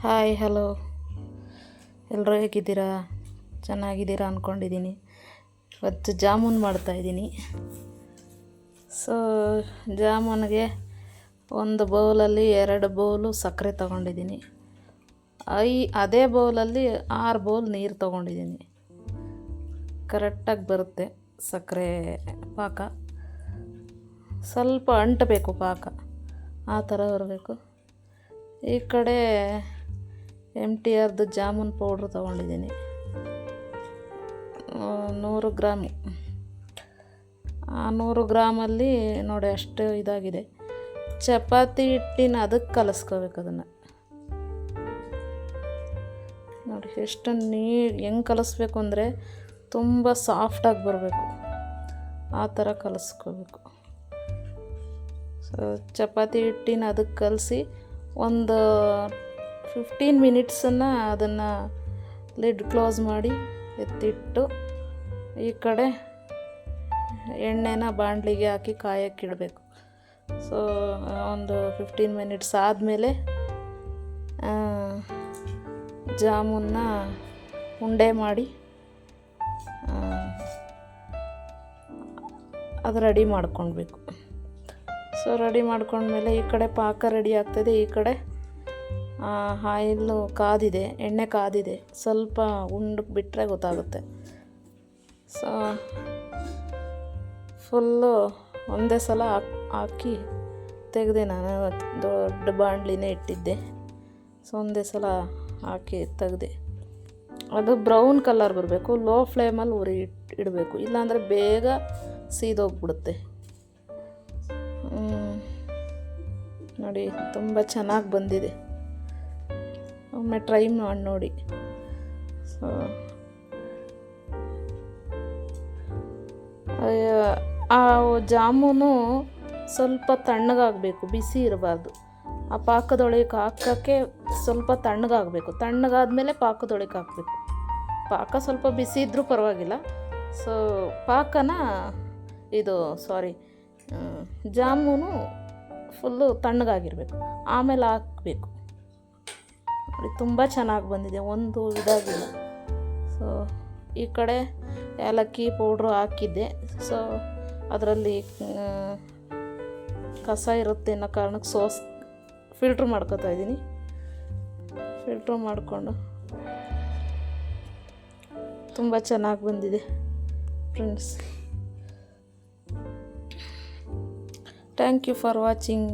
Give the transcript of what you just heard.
Hi hello, ಎಲ್ಲರೂ ಹೇಗಿದ್ದೀರಾ? ಚೆನ್ನಾಗಿದ್ದೀರಾ ಅಂದ್ಕೊಂಡಿದ್ದೀನಿ. ಇವತ್ತು ಜಾಮೂನ್ ಮಾಡ್ತಾಯಿದ್ದೀನಿ. ಜಾಮೂನ್ಗೆ ಒಂದು ಬೌಲಲ್ಲಿ 2 ಬೌಲು ಸಕ್ಕರೆ ತೊಗೊಂಡಿದ್ದೀನಿ. ಅದೇ ಬೌಲಲ್ಲಿ 6 ಬೌಲ್ ನೀರು ತೊಗೊಂಡಿದ್ದೀನಿ. ಕರೆಕ್ಟಾಗಿ ಬರುತ್ತೆ ಸಕ್ಕರೆ ಪಾಕ. ಸ್ವಲ್ಪ ಅಂಟಬೇಕು ಪಾಕ, ಆ ಥರ ಬರಬೇಕು. ಈ ಕಡೆ MTRದು ಜಾಮೂನ್ ಪೌಡ್ರ್ ತೊಗೊಂಡಿದ್ದೀನಿ, 100 ಗ್ರಾಮು. ಆ 100 ಗ್ರಾಮಲ್ಲಿ ನೋಡಿ ಅಷ್ಟು ಇದಾಗಿದೆ. ಚಪಾತಿ ಹಿಟ್ಟಿನ ಅದಕ್ಕೆ ಕಲಿಸ್ಕೋಬೇಕು. ಅದನ್ನು ನೋಡಿ ಎಷ್ಟು ಹೆಂಗೆ ಕಲಿಸ್ಬೇಕು ಅಂದರೆ ತುಂಬ ಸಾಫ್ಟಾಗಿ ಬರಬೇಕು, ಆ ಥರ ಕಲಿಸ್ಕೋಬೇಕು. ಚಪಾತಿ ಹಿಟ್ಟಿನ ಅದಕ್ಕೆ ಕಲಸಿ ಒಂದು 15 ಮಿನಿಟ್ಸನ್ನು ಅದನ್ನು ಲಿಡ್ ಕ್ಲೋಸ್ ಮಾಡಿ ಎತ್ತಿಟ್ಟು, ಈ ಕಡೆ ಎಣ್ಣೆನ ಬಾಣಲಿಗೆ ಹಾಕಿ ಕಾಯಕ್ಕಿಡಬೇಕು. ಒಂದು 15 ಮಿನಿಟ್ಸ್ ಆದಮೇಲೆ ಜಾಮೂನ್ನ ಉಂಡೆ ಮಾಡಿ ಅದು ರೆಡಿ ಮಾಡ್ಕೊಳ್ಬೇಕು. ರೆಡಿ ಮಾಡ್ಕೊಂಡ್ಮೇಲೆ ಈ ಕಡೆ ಪಾಕ ರೆಡಿ ಆಗ್ತದೆ. ಈ ಕಡೆ ಆಯಿಲ್ಲು ಕಾದಿದೆ, ಎಣ್ಣೆ ಕಾದಿದೆ. ಸ್ವಲ್ಪ ಉಂಡಕ್ಕೆ ಬಿಟ್ಟರೆ ಗೊತ್ತಾಗುತ್ತೆ. ಫುಲ್ಲು ಒಂದೇ ಸಲ ಹಾಕಿ ತೆಗೆದೆ. ನಾನು ದೊಡ್ಡ ಬಾಣಲಿನೇ ಇಟ್ಟಿದ್ದೆ, ಒಂದೇ ಸಲ ಹಾಕಿ ತೆಗೆದೆ. ಅದು ಬ್ರೌನ್ ಕಲರ್ ಬರಬೇಕು. ಲೋ ಫ್ಲೇಮಲ್ಲಿ ಉರಿ ಇಡಬೇಕು, ಇಲ್ಲಾಂದರೆ ಬೇಗ ಸೀದೋಗ್ಬಿಡುತ್ತೆ. ನೋಡಿ ತುಂಬ ಚೆನ್ನಾಗಿ ಬಂದಿದೆ. ಒಮ್ಮೆ ಟ್ರೈ ಮಾಡಿ ನೋಡಿ. ಆ ಜಾಮೂನು ಸ್ವಲ್ಪ ತಣ್ಣಗಾಗಬೇಕು, ಬಿಸಿ ಇರಬಾರ್ದು. ಆ ಪಾಕದೊಳಗೆ ಹಾಕೋಕ್ಕೆ ಸ್ವಲ್ಪ ತಣ್ಣಗಾಗಬೇಕು. ತಣ್ಣಗಾದ್ಮೇಲೆ ಪಾಕದೊಳಗೆ ಹಾಕಬೇಕು. ಪಾಕ ಸ್ವಲ್ಪ ಬಿಸಿ ಇದ್ದರೂ ಪರವಾಗಿಲ್ಲ. ಜಾಮೂನು ಫುಲ್ಲು ತಣ್ಣಗಾಗಿರಬೇಕು, ಆಮೇಲೆ ಹಾಕಬೇಕು. ನೋಡಿ ತುಂಬ ಚೆನ್ನಾಗಿ ಬಂದಿದೆ, ಒಂದು ಇದಾಗಿಲ್ಲ. ಈ ಕಡೆ ಏಲಕ್ಕಿ ಪೌಡ್ರು ಹಾಕಿದ್ದೆ. ಅದರಲ್ಲಿ ಕಸ ಇರುತ್ತೆ ಅನ್ನೋ ಕಾರಣಕ್ಕೆ ಫಿಲ್ಟ್ರ್ ಮಾಡ್ಕೊತಾ ಇದ್ದೀನಿ. ಫಿಲ್ಟ್ರ್ ಮಾಡಿಕೊಂಡು ತುಂಬ ಚೆನ್ನಾಗಿ ಬಂದಿದೆ friends. Thank you for watching.